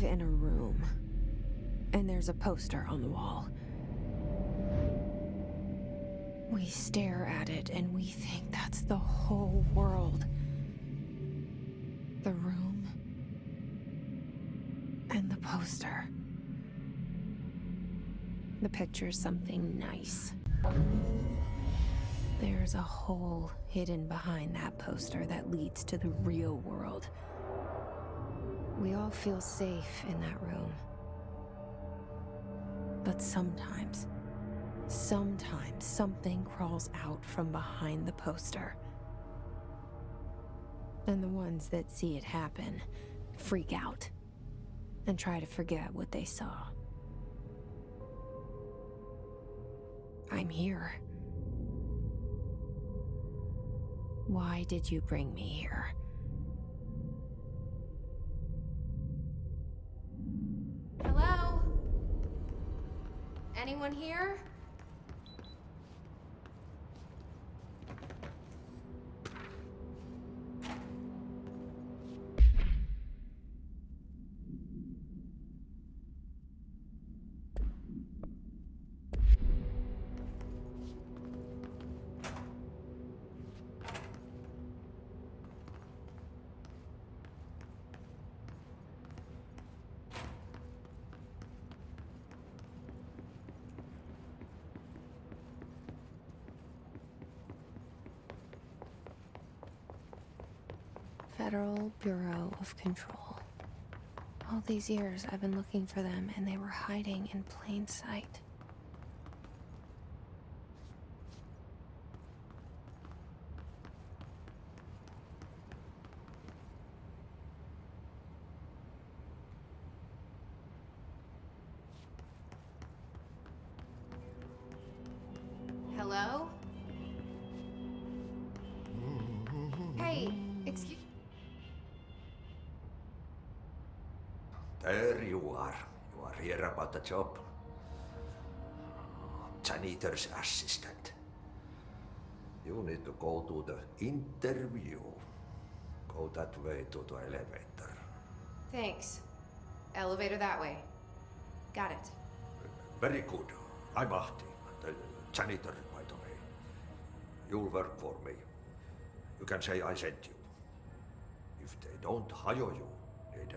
arrive in a room, and there's a poster on the wall. We stare at it, and we think that's the whole world. The room, and the poster. The picture's something nice. There's a hole hidden behind that poster that leads to the real world. We all feel safe in that room. But sometimes something crawls out from behind the poster. And the ones that see it happen freak out and try to forget what they saw. I'm here. Why did you bring me here? Hello? Anyone here? Federal Bureau of Control. All these years I've been looking for them, and they were hiding in plain sight. Hello? Hey, excuse... There you are. You are here about the job. Janitor's assistant. You need to go to the interview. Go that way to the elevator. Thanks. Elevator that way. Got it. Very good. I'm Ahti, the janitor, by the way. You'll work for me. You can say I sent you. If they don't hire you, niin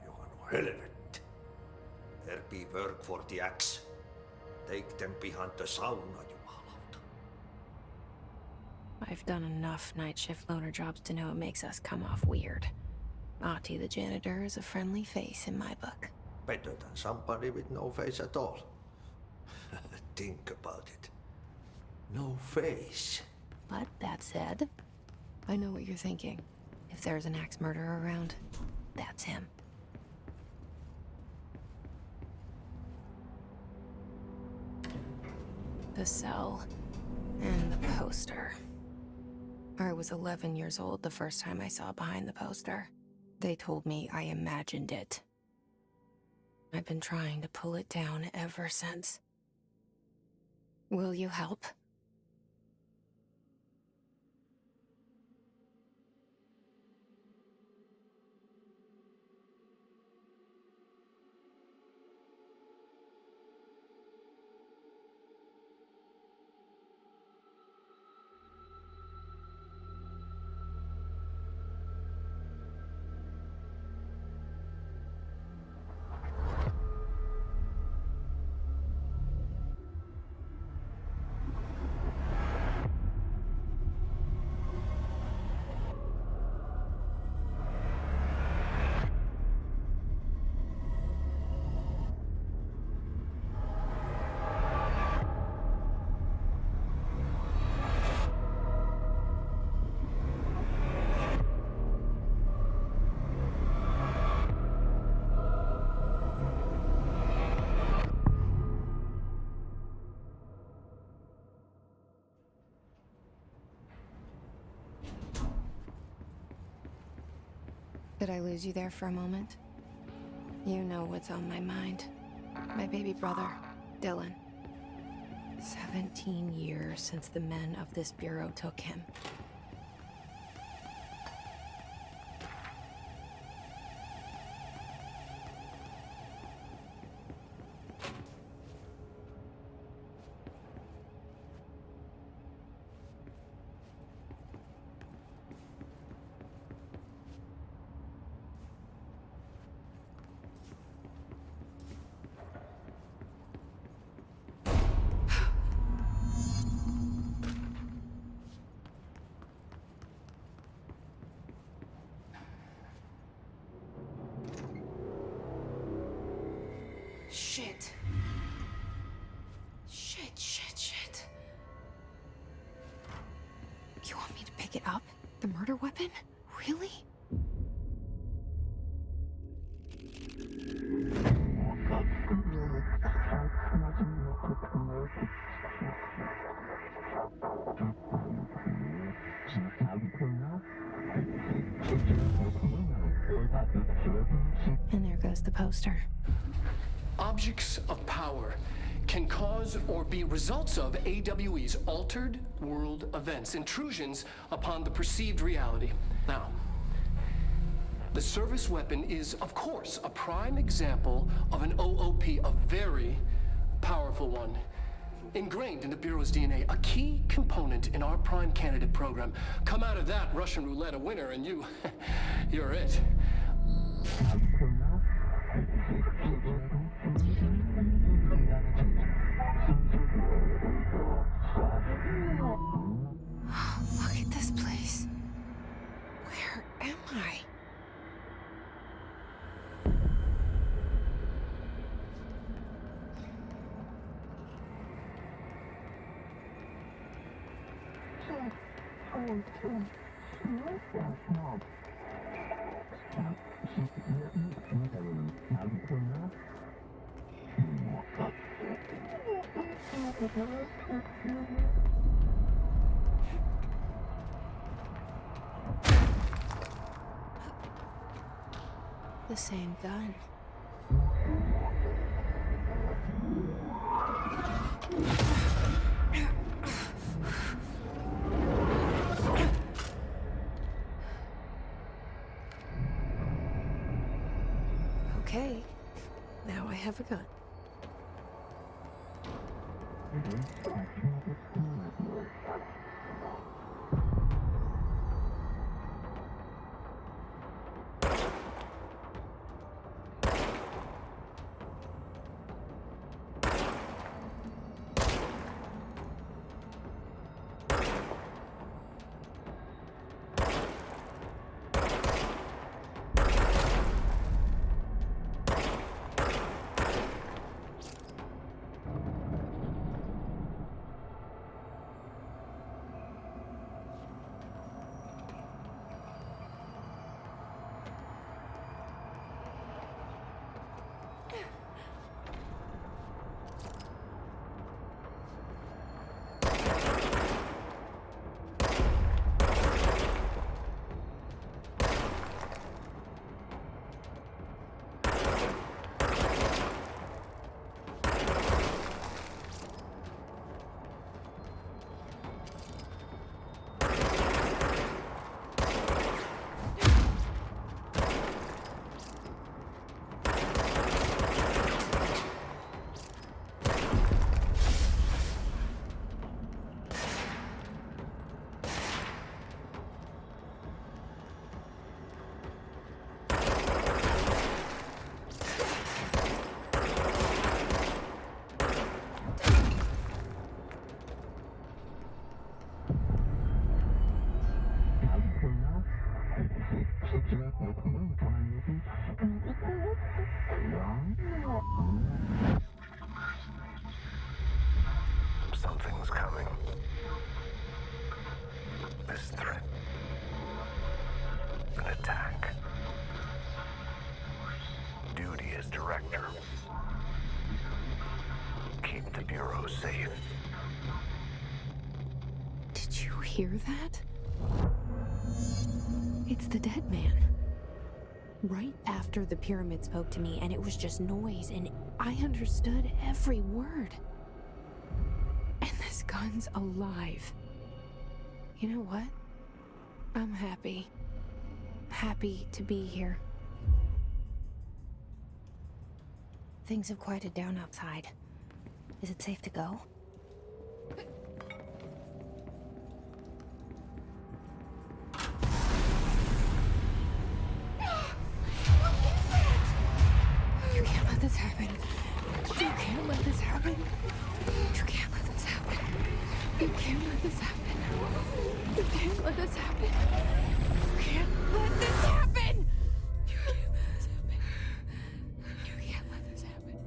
Johan helvet. There be work for the axe. Take them behind the sauna, jumalauta. I've done enough night shift loner jobs to know it makes us come off weird. Ahti the janitor is a friendly face in my book. Better than somebody with no face at all. Think about it. No face. But that said, I know what you're thinking. If there's an axe murderer around, that's him. The cell and the poster. I was 11 years old the first time I saw behind the poster. They told me I imagined it. I've been trying to pull it down ever since. Will you help? Did I lose you there for a moment? You know what's on my mind. My baby brother, Dylan. 17 years since the men of this bureau took him. Shit. Shit. You want me to pick it up? The murder weapon? Really? And there goes the poster. Objects of power can cause or be results of AWE's altered world events, intrusions upon the perceived reality. Now, the service weapon is, of course, a prime example of an OOP, a very powerful one. Ingrained in the Bureau's DNA, a key component in our prime candidate program. Come out of that Russian roulette a winner and you're it. Look at this place. Where am I? The same gun. Okay, now I have a gun. Something's coming. This threat. An attack. Duty as director. Keep the Bureau safe. Did you hear that? It's the dead man. Right after the pyramid spoke to me, and it was just noise, and I understood every word. And this gun's alive. You know what? I'm happy. Happy to be here. Things have quieted down outside. Is it safe to go? You can't let this happen. You can't let this happen. You can't let this happen. You can't let this happen. You can't let this happen. You can't let this happen. You can't let this happen. You can't let this happen.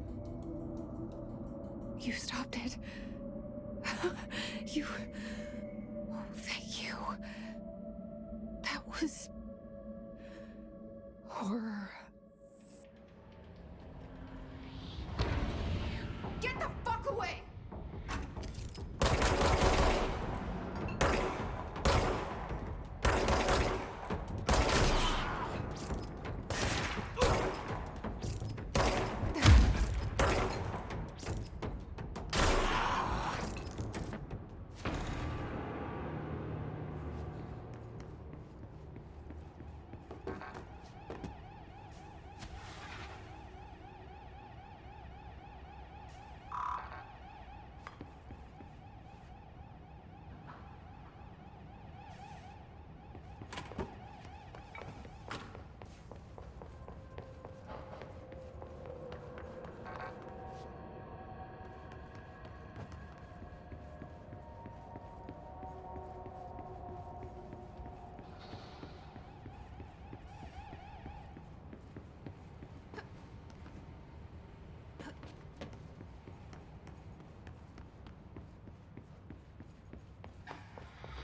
You stopped it. You... Oh, thank you. That was... horror. Get the fuck away!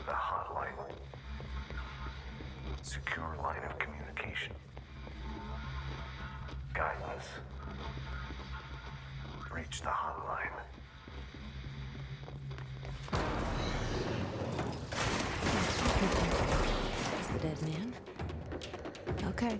The hotline. Secure line of communication. Guidance. Reach the hotline. Is the dead man? Okay.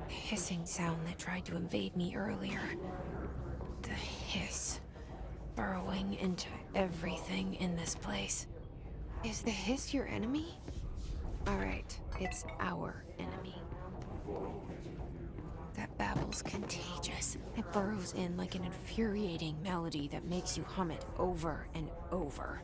Hissing sound that tried to invade me earlier. The hiss. Burrowing into everything in this place. Is the hiss your enemy? Alright, it's our enemy. That babble's contagious. It burrows in like an infuriating melody that makes you hum it over and over.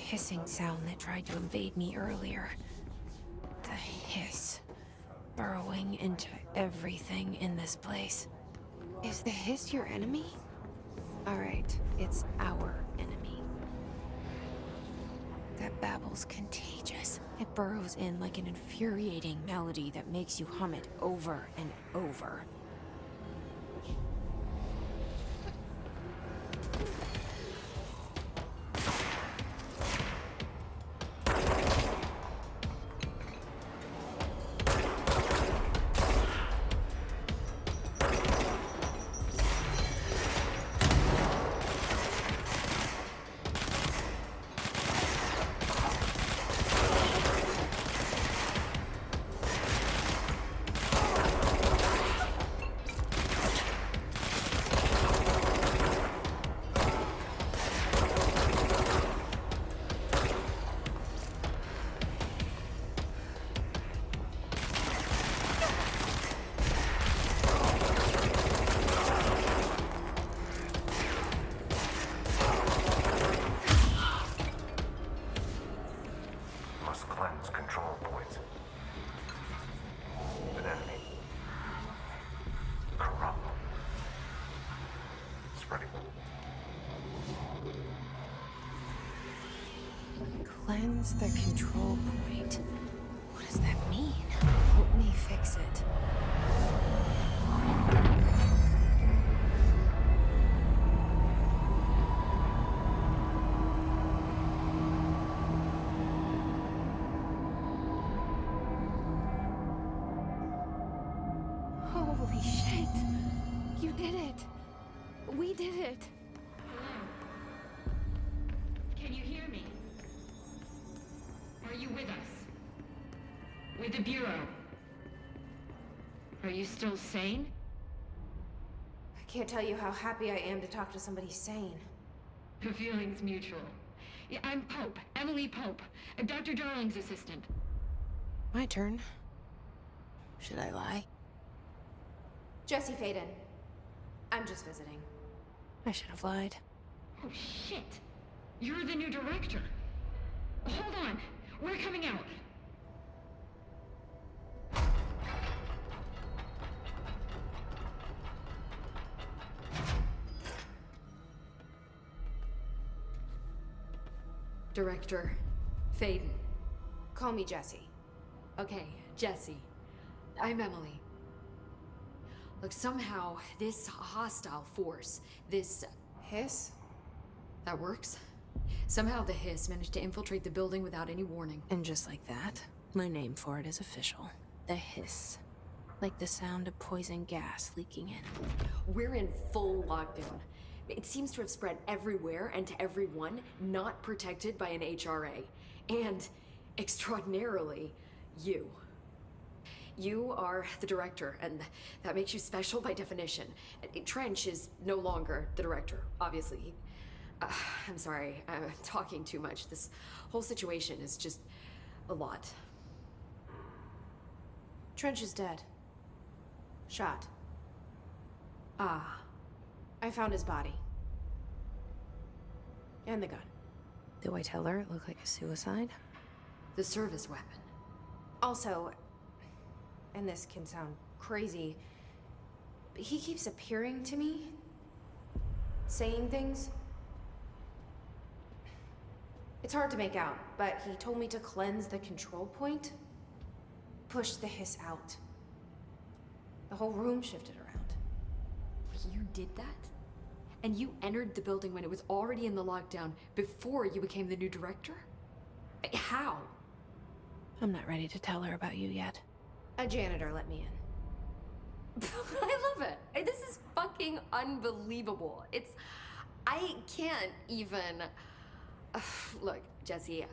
hissing sound that tried to invade me earlier. The hiss. Burrowing into everything in this place. Is the hiss your enemy? Alright, it's our enemy. That babble's contagious. It burrows in like an infuriating melody that makes you hum it over and over. Must cleanse control points. An enemy. Corrupt. Spreading. Cleanse the control point. What does that mean? Help me fix it. Holy shit! You did it! We did it! Can you hear me? Are you with us? With the Bureau? Are you still sane? I can't tell you how happy I am to talk to somebody sane. The feeling's mutual. Yeah, I'm Pope, Emily Pope, Dr. Darling's assistant. My turn. Should I lie? Jesse Faden. I'm just visiting. I should have lied. Oh, shit. You're the new director. Hold on. We're coming out. Director Faden. Call me Jesse. Okay, Jesse. I'm Emily. Look, somehow, this hostile force, this... Hiss? that works? Somehow the Hiss managed to infiltrate the building without any warning. And just like that, my name for it is official. The hiss. Like the sound of poison gas leaking in. We're in full lockdown. It seems to have spread everywhere and to everyone not protected by an HRA. And, extraordinarily, you. You are the director, and that makes you special by definition. Trench is no longer the director, obviously. I'm sorry, I'm talking too much. This whole situation is just a lot. Trench is dead. Shot. Ah, I found his body. And the gun. Do I tell her it looked like a suicide? the service weapon. Also, and this can sound crazy, but he keeps appearing to me, saying things. It's hard to make out, but he told me to cleanse the control point, push the hiss out. The whole room shifted around. You did that? And you entered the building when it was already in the lockdown before you became the new director? How? I'm not ready to tell her about you yet. A janitor let me in. I love it. This is fucking unbelievable. I can't even... Look, Jesse,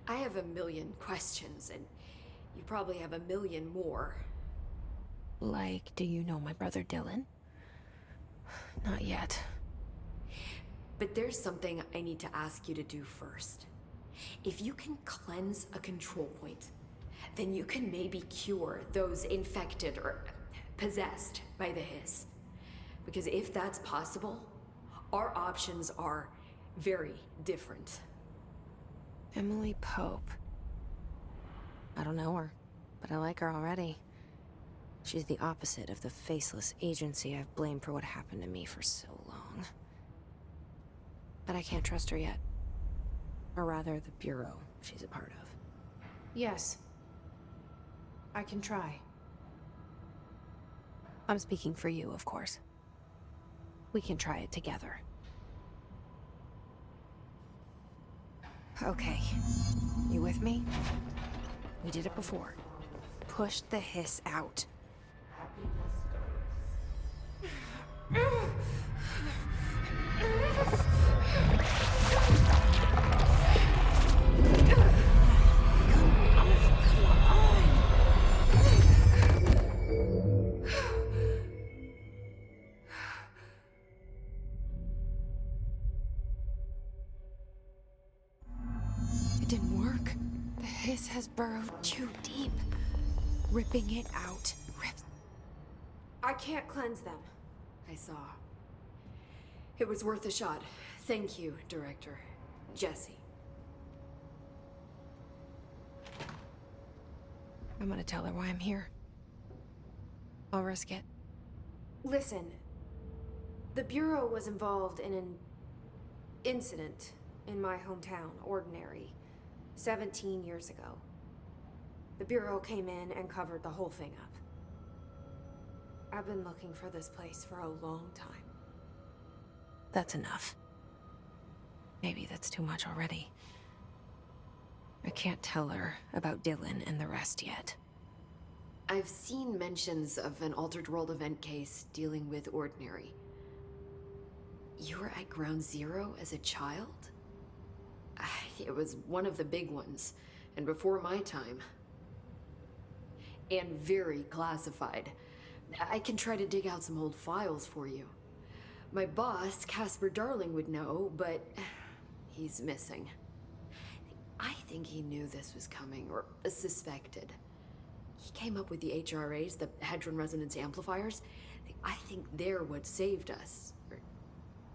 I have a million questions, and you probably have a million more. Like, do you know my brother Dylan? Not yet. But there's something I need to ask you to do first. If you can cleanse a control point, then you can maybe cure those infected or possessed by the hiss. Because if that's possible, our options are very different. Emily Pope. I don't know her, but I like her already. She's the opposite of the faceless agency I've blamed for what happened to me for so long. But I can't trust her yet. Or rather, the Bureau she's a part of. Yes. I can try. I'm speaking for you, of course. We can try it together. Okay. You with me? We did it before. Push the hiss out. It didn't work. The hiss has burrowed too deep. Ripping it out. I can't cleanse them. I saw. It was worth a shot. Thank you, Director. Jesse. I'm gonna tell her why I'm here. I'll risk it. Listen, the Bureau was involved in an incident in my hometown, Ordinary, 17 years ago. The Bureau came in and covered the whole thing up. I've been looking for this place for a long time. That's enough. Maybe that's too much already. I can't tell her about Dylan and the rest yet. I've seen mentions of an Altered World event case dealing with Ordinary. You were at Ground Zero as a child? It was one of the big ones, and before my time. And very classified. I can try to dig out some old files for you. My boss, Casper Darling, would know, but he's missing. I think he knew this was coming, or suspected. He came up with the HRAs, the Hadron Resonance Amplifiers. I think they're what saved us. Or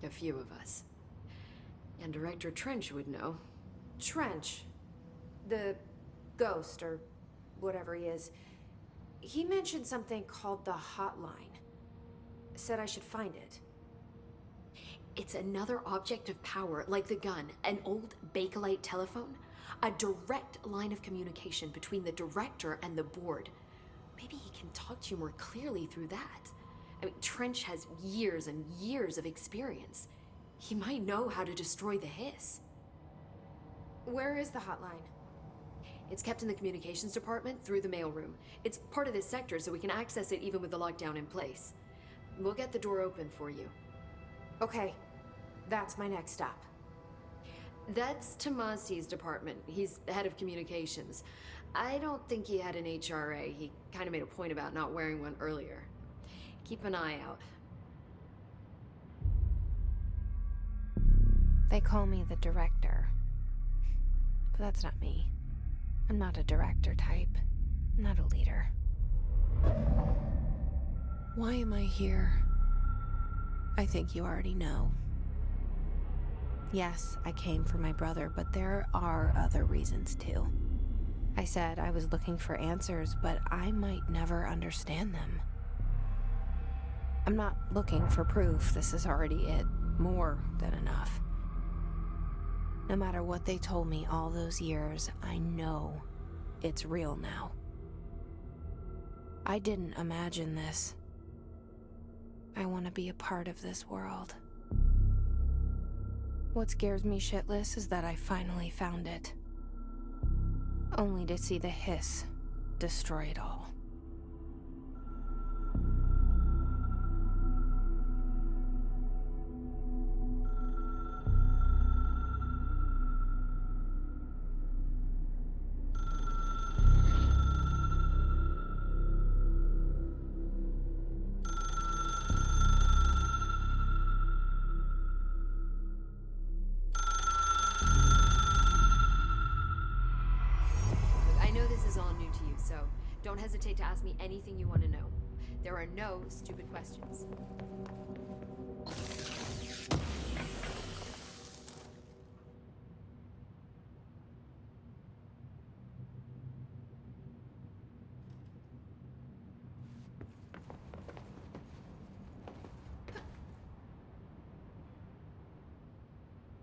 a few of us. And Director Trench would know. Trench, the ghost, or whatever he is, he mentioned something called the Hotline. Said I should find it. It's another object of power, like the gun, an old Bakelite telephone. A direct line of communication between the director and the board. Maybe he can talk to you more clearly through that. I mean, Trench has years and years of experience. He might know how to destroy the hiss. Where is the hotline? It's kept in the communications department through the mailroom. It's part of this sector, so we can access it even with the lockdown in place. We'll get the door open for you. Okay, that's my next stop. That's Tomasi's department. He's head of communications. I don't think he had an HRA. He kind of made a point about not wearing one earlier. Keep an eye out. They call me the director. But that's not me. I'm not a director type. I'm not a leader. Why am I here? I think you already know. Yes, I came for my brother, but there are other reasons too. I said I was looking for answers, but I might never understand them. I'm not looking for proof. This is already it. More than enough. No matter what they told me all those years, I know it's real now. I didn't imagine this. I want to be a part of this world. What scares me shitless is that I finally found it. Only to see the hiss destroy it all. Don't hesitate to ask me anything you want to know. There are no stupid questions.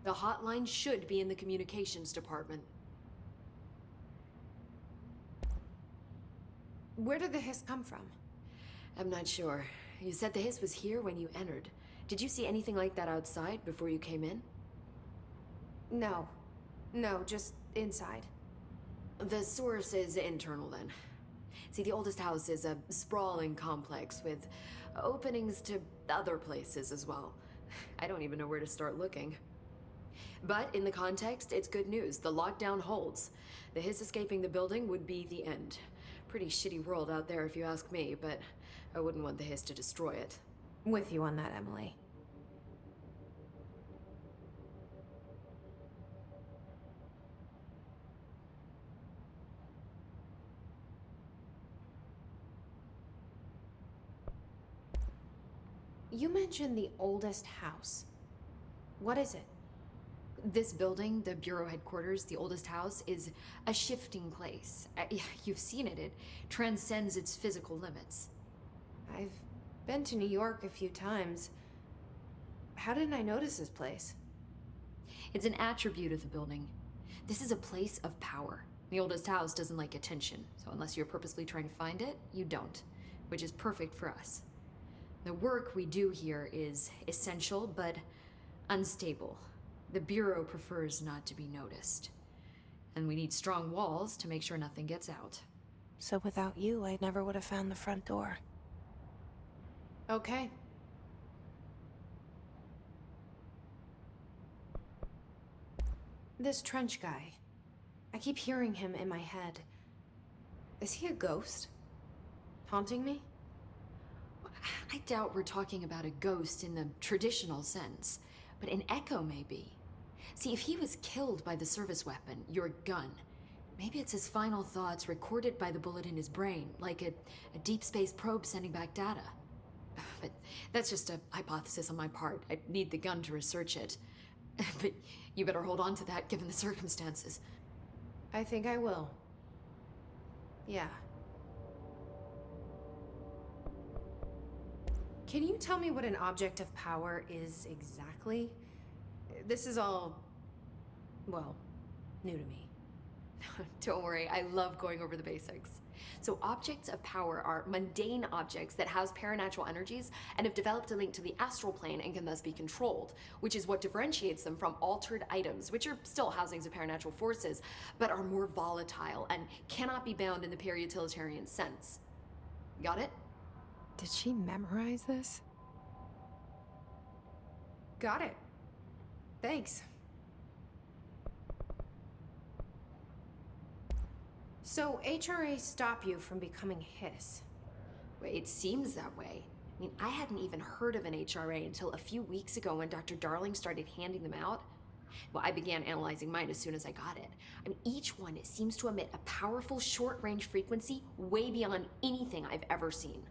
The hotline should be in the communications department. Where did the hiss come from? I'm not sure. You said the hiss was here when you entered. Did you see anything like that outside before you came in? No. No, just inside. The source is internal then. See, the oldest house is a sprawling complex with openings to other places as well. I don't even know where to start looking. But in the context, it's good news. The lockdown holds. The hiss escaping the building would be the end. Pretty shitty world out there if you ask me, but I wouldn't want the hiss to destroy it. With you on that, Emily. You mentioned the oldest house. What is it? This building, the Bureau headquarters, the oldest house, is a shifting place. You've seen it. It transcends its physical limits. I've been to New York a few times. How didn't I notice this place? It's an attribute of the building. This is a place of power. The oldest house doesn't like attention, so unless you're purposely trying to find it, you don't, which is perfect for us. The work we do here is essential, but unstable. The Bureau prefers not to be noticed. And we need strong walls to make sure nothing gets out. So without you, I never would have found the front door. Okay. This Trench guy. I keep hearing him in my head. Is he a ghost? Haunting me? I doubt we're talking about a ghost in the traditional sense, but an echo maybe. See, if he was killed by the service weapon, your gun, maybe it's his final thoughts recorded by the bullet in his brain, like a deep space probe sending back data. But that's just a hypothesis on my part. I need the gun to research it. But you better hold on to that given the circumstances. I think I will. Yeah. Can you tell me what an object of power is exactly? This is all, well, new to me. Don't worry, I love going over the basics. So objects of power are mundane objects that house paranatural energies and have developed a link to the astral plane and can thus be controlled, which is what differentiates them from altered items, which are still housings of paranatural forces, but are more volatile and cannot be bound in the peri-utilitarian sense. Got it? Did she memorize this? Got it. Thanks. So HRA stop you from becoming Hiss? Well, it seems that way. I mean, I hadn't even heard of an HRA until a few weeks ago when Dr. Darling started handing them out. Well, I began analyzing mine as soon as I got it. I mean, each one seems to emit a powerful short-range frequency way beyond anything I've ever seen.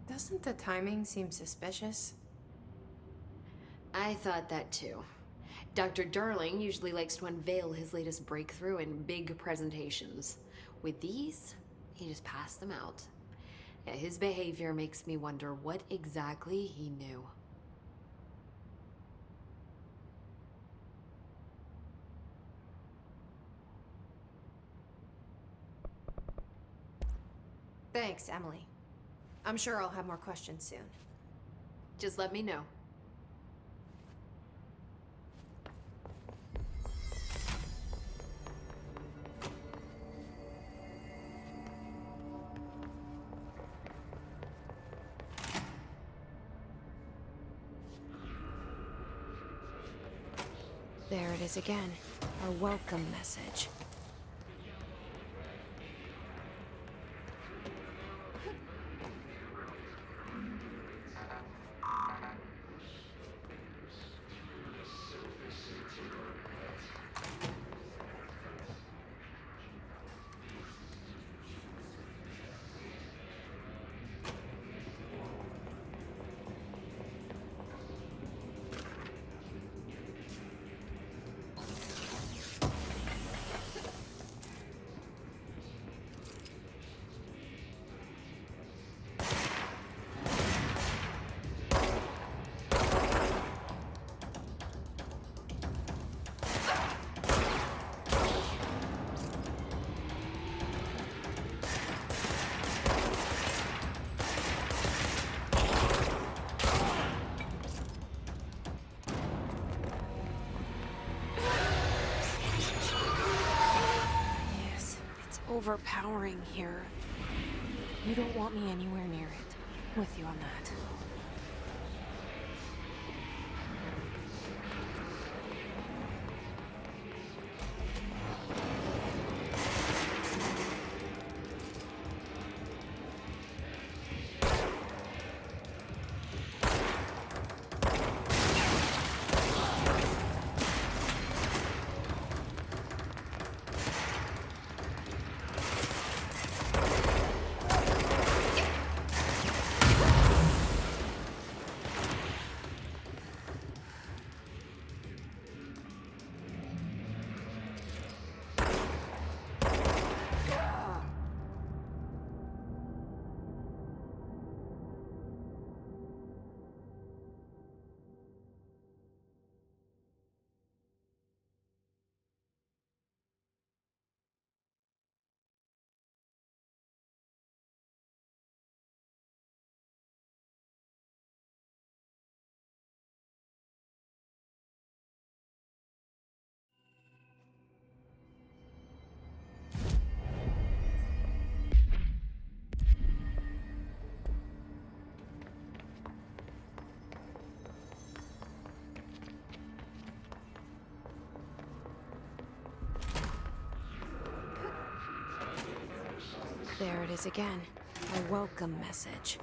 Doesn't the timing seem suspicious? I thought that too. Dr. Darling usually likes to unveil his latest breakthrough in big presentations. With these, he just passed them out. Yeah, his behavior makes me wonder what exactly he knew. Thanks, Emily. I'm sure I'll have more questions soon. Just let me know. There it is again. Our welcome message. overpowering here. You don't want me anywhere near it. With you on that. There it is again. A welcome message.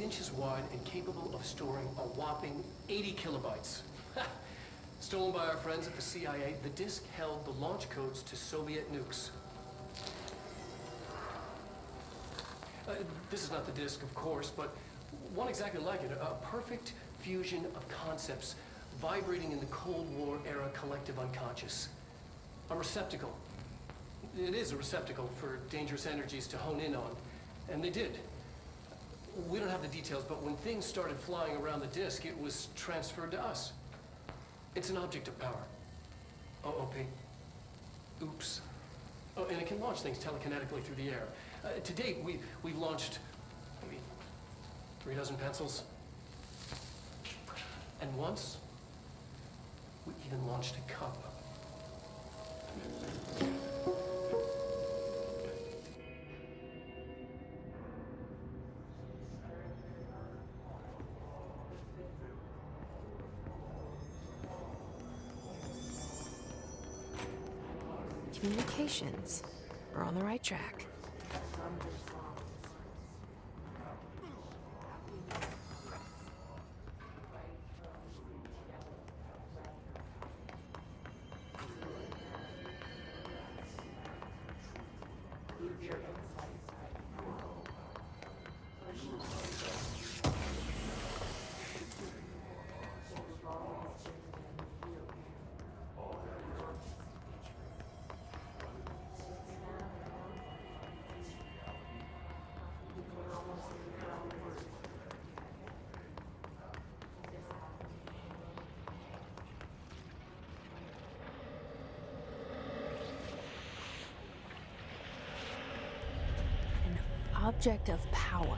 inches wide and capable of storing a whopping 80 kilobytes. Stolen by our friends at the CIA, the disk held the launch codes to Soviet nukes. This is not the disk, of course, but one exactly like it. A perfect fusion of concepts vibrating in the Cold War era collective unconscious. A receptacle. It is a receptacle for dangerous energies to hone in on. And they did. We don't have the details, but when things started flying around the disk, it was transferred to us. It's an object of power. OP. Oops. Oh, and it can launch things telekinetically through the air. To date, we've launched maybe 3 dozen pencils. And once, we even launched a cup. Communications. We're on the right track. Object of power.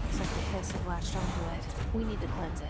Looks like the Hiss have latched onto it. We need to cleanse it.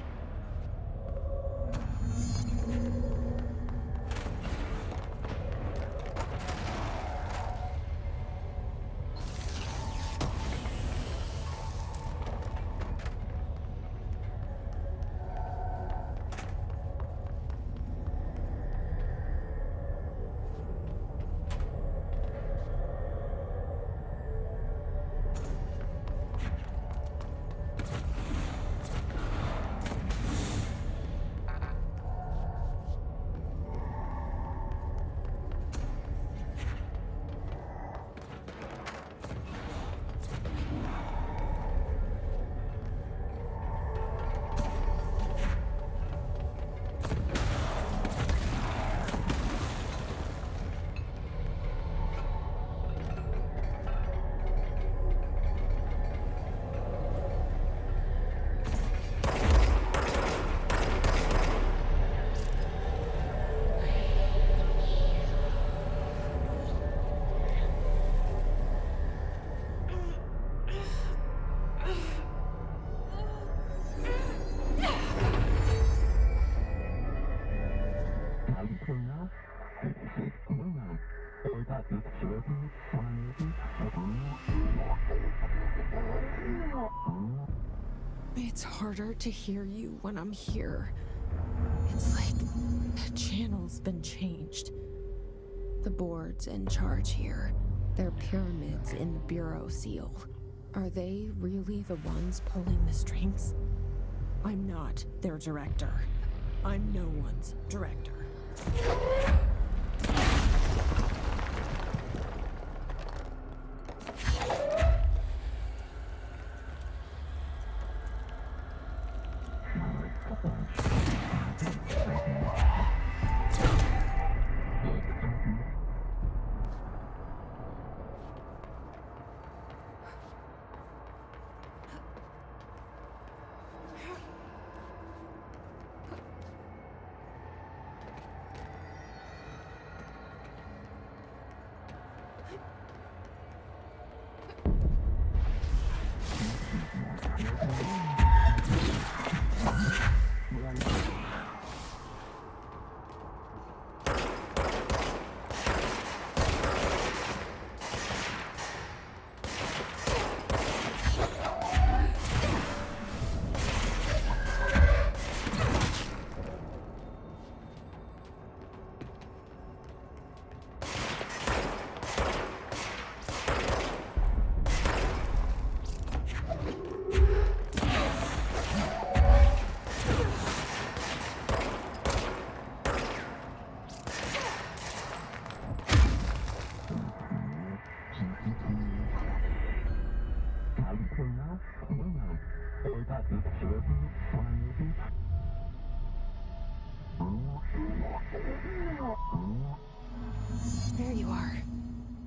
It's harder to hear you when I'm here. It's like the channel's been changed. The board's in charge here. They're pyramids in the Bureau seal. Are they really the ones pulling the strings? I'm not their director. I'm no one's director.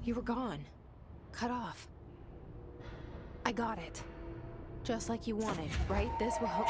You were gone. Cut off. I got it. Just like you wanted, right? This will help.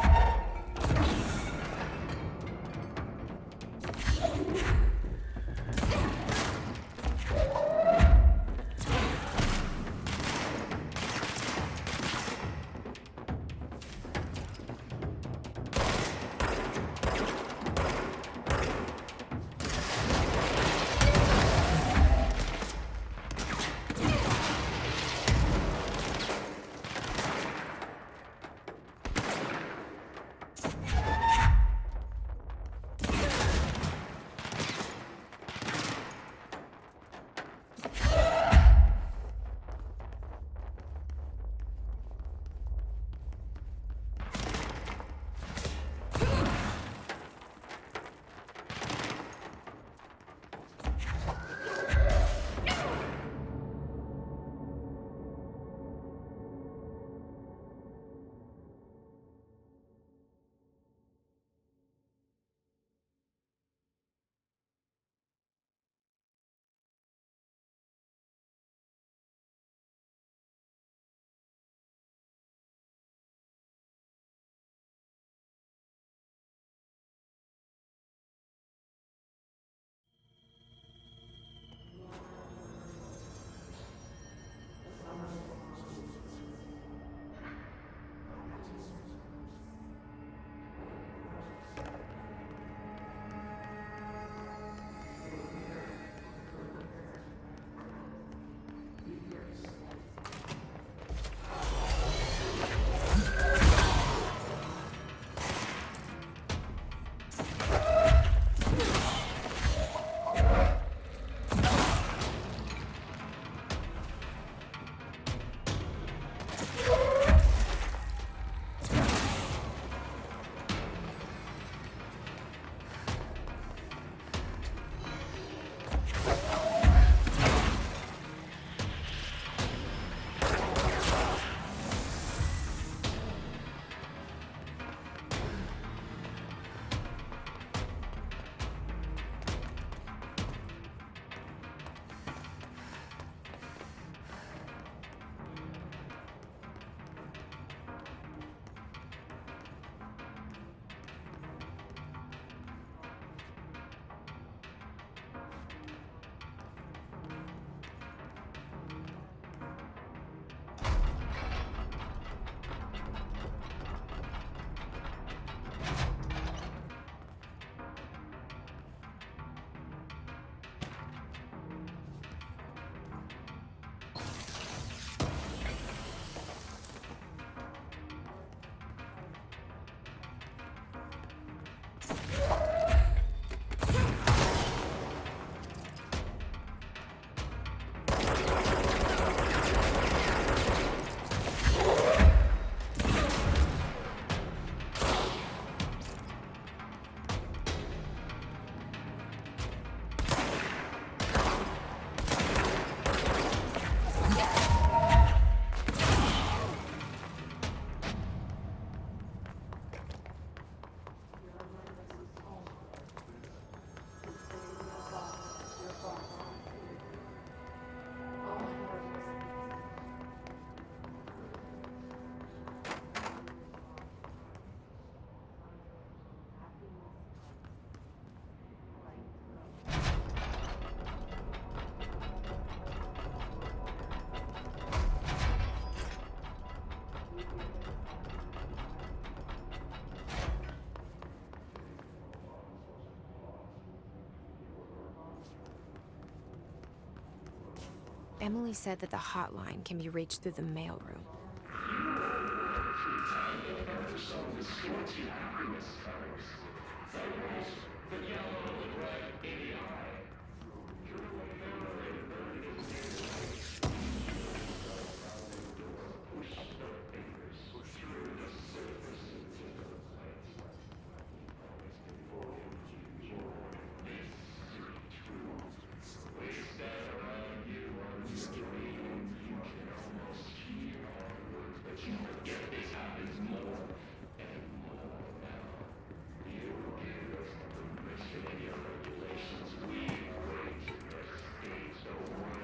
Emily said that the hotline can be reached through the mailroom.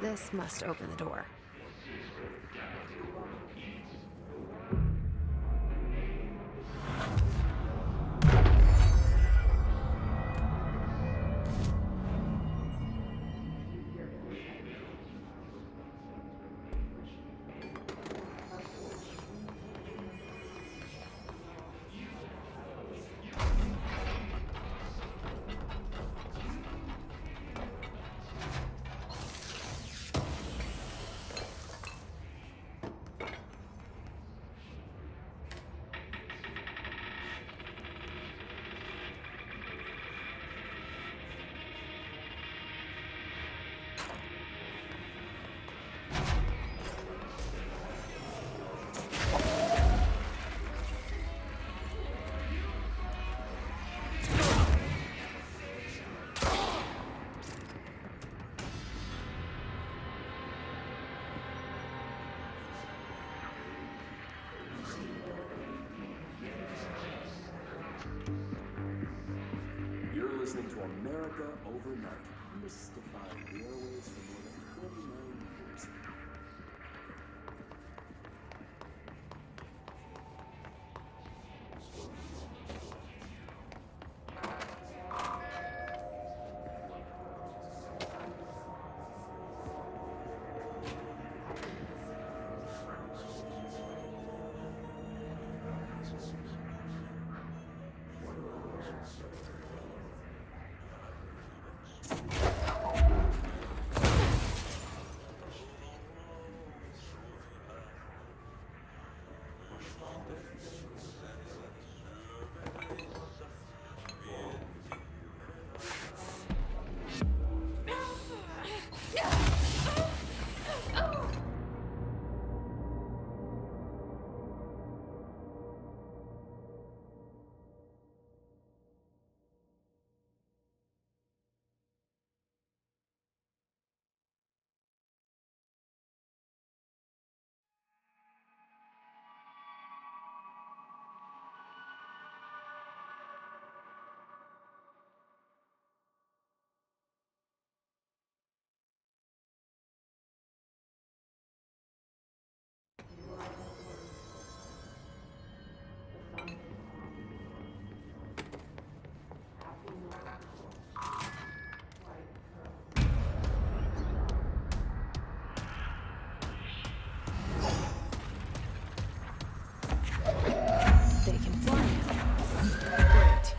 This must open the door. You're listening to America Overnight, mystifying the airwaves for more than 29 years. They can fly now. Great.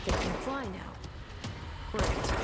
They can fly now. Great.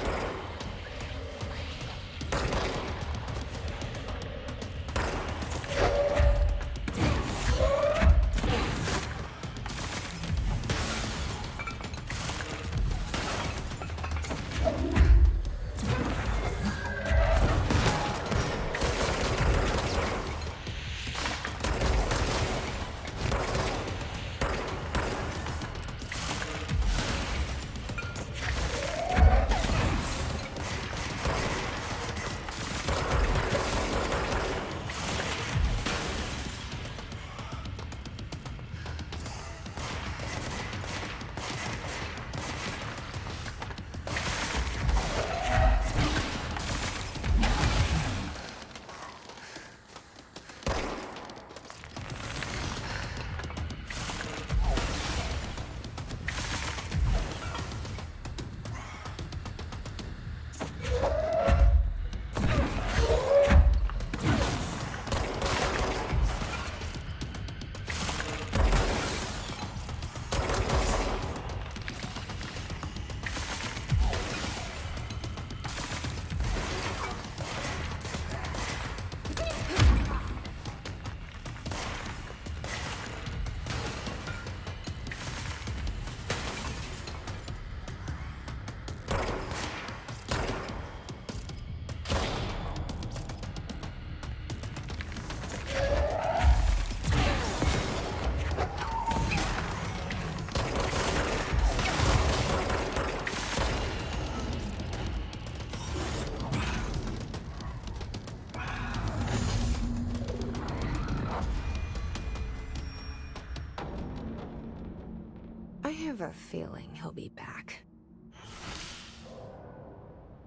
have a feeling he'll be back.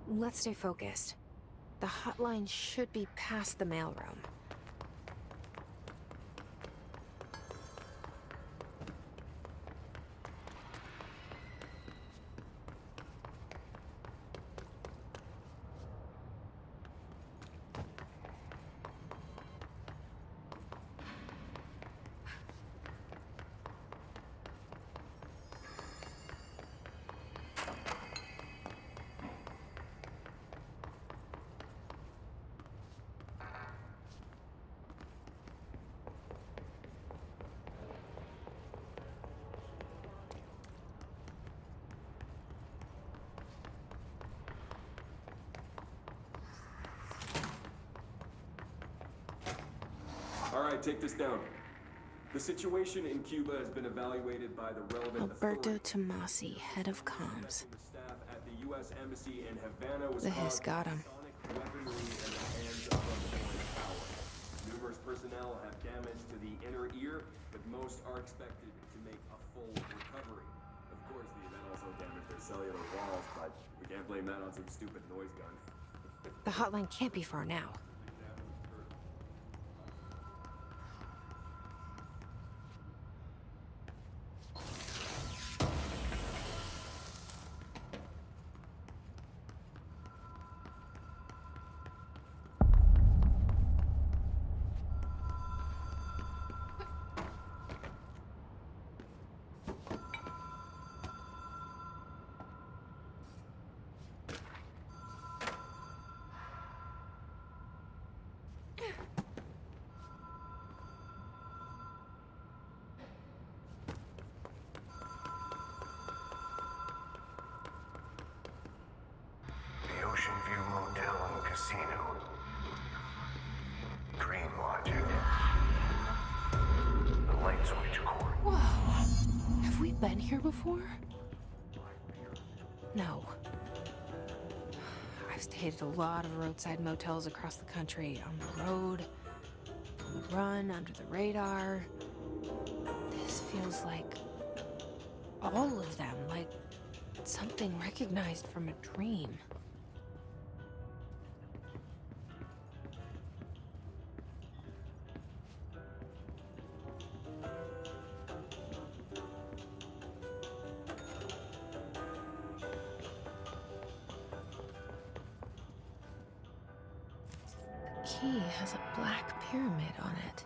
Let's stay focused. The hotline should be past the mailroom. All right, take this down. The situation in Cuba has been evaluated by the relevant Alberto authorities. Tomasi, head of comms. The staff at the U.S. Embassy in Havana was The caught hiss got him. sonic weaponry in the hands of a foreign power. Numerous personnel have damage to the inner ear, but most are expected to make a full recovery. Of course, the event also damaged their cellular walls, but we can't blame that on some stupid noise gun. The hotline can't be far now. The Ocean View Motel and Casino. Dream Logic. The light switch cord. Whoa. Have we been here before? No. I've stayed at a lot of roadside motels across the country. On the road, on the run, under the radar. This feels like all of them, like something recognized from a dream. The key has a black pyramid on it.